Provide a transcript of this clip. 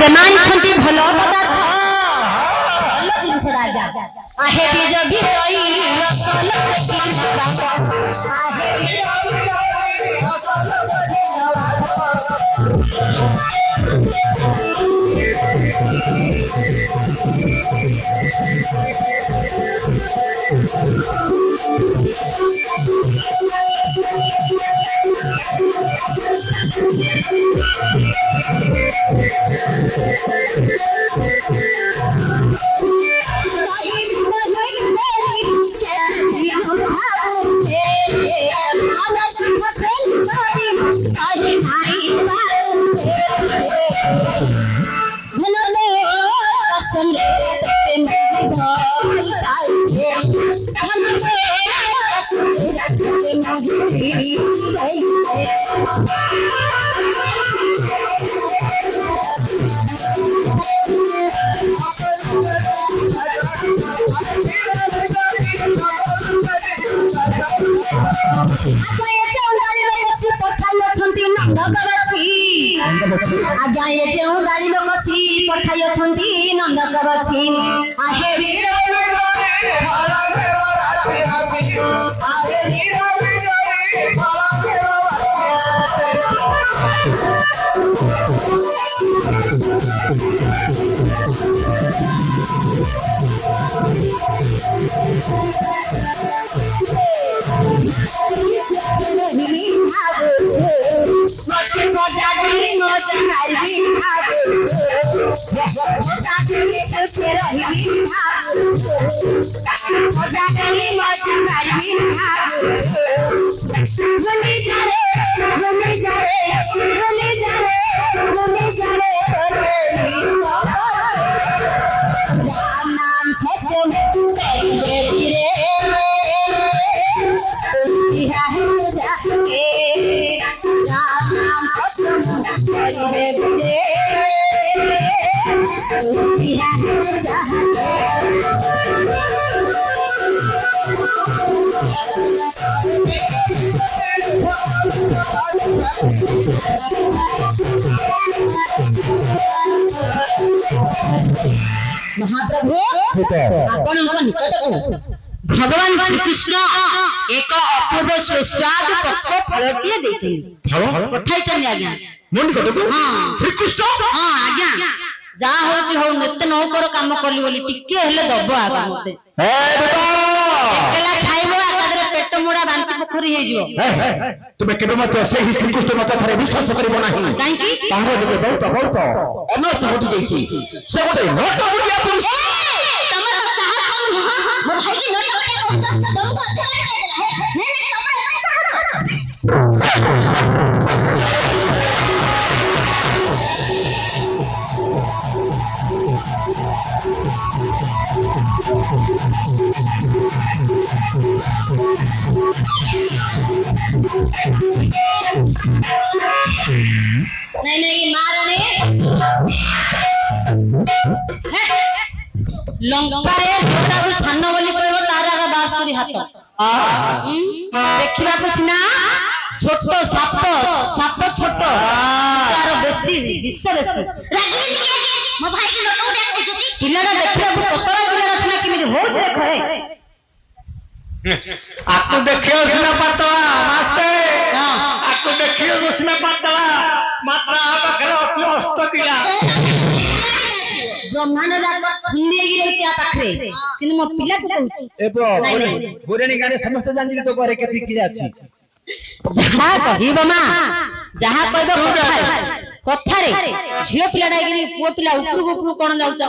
ସେମାନେ ଛନ୍ତି ଭଲ ପଦାର୍ଥ ଭଲ ଜିନିଷ ରାଜା आहे बीज भितई रसल आहे बीज आज्ञा ये जो गाड़ी लोग सी पठाई छंती नंदक बची आहे वीर महाप्रभु आपण निकट भगवान श्री कृष्ण एक अपूर्व सुस्वाद पक्व फलटिए देछन पठाई चन आज्ञा मोन निकट को हां श्री कृष्ण हां आज्ञा जा होची हो नते न कर काम करली बोली टिके हेले दबो आबा मते हे बेटा एकेला खाइबो आकादरे पेट मुडा बांती पोखरी हे जिवो तुमे केबे मते से श्री कृष्ण मते थरे विश्वास करिबो नाही काई की तांगो जके बहुत अनर्थ होती जाईची से गोटे नट बुलिया पुरुष तमर तो साहस कम मोर भाई की नट बुलिया तुमको अच्छा है नहीं तमर नहीं मारने लंका रे जोटा को सानो बोली कहबो तारा का बास करी हाथ देखिबा को सिना छोट साप छोट तार बेसी विश्व बेसी मो भाई के लोक उडा कहजती पिलाडा देखिबा को पतला पिलाडा सिना किमिति होज देखो हे आको देखियो सिना पतला मास्ते आको देखियो सिना पतला मात्रा पाखरे अछि अस्ततिला ब्रह्मांड राग खुंडी गिरैछि आ पाखरे किंतु मो पिला को कहूछि एबो बुरेणी गाने समस्त जानि तो करे केति किला अछि जहा कहिबो मा जहा कहबो कथा रे झियो पिलाडा गिरी पुओ पिला उपरु कोन जाउछ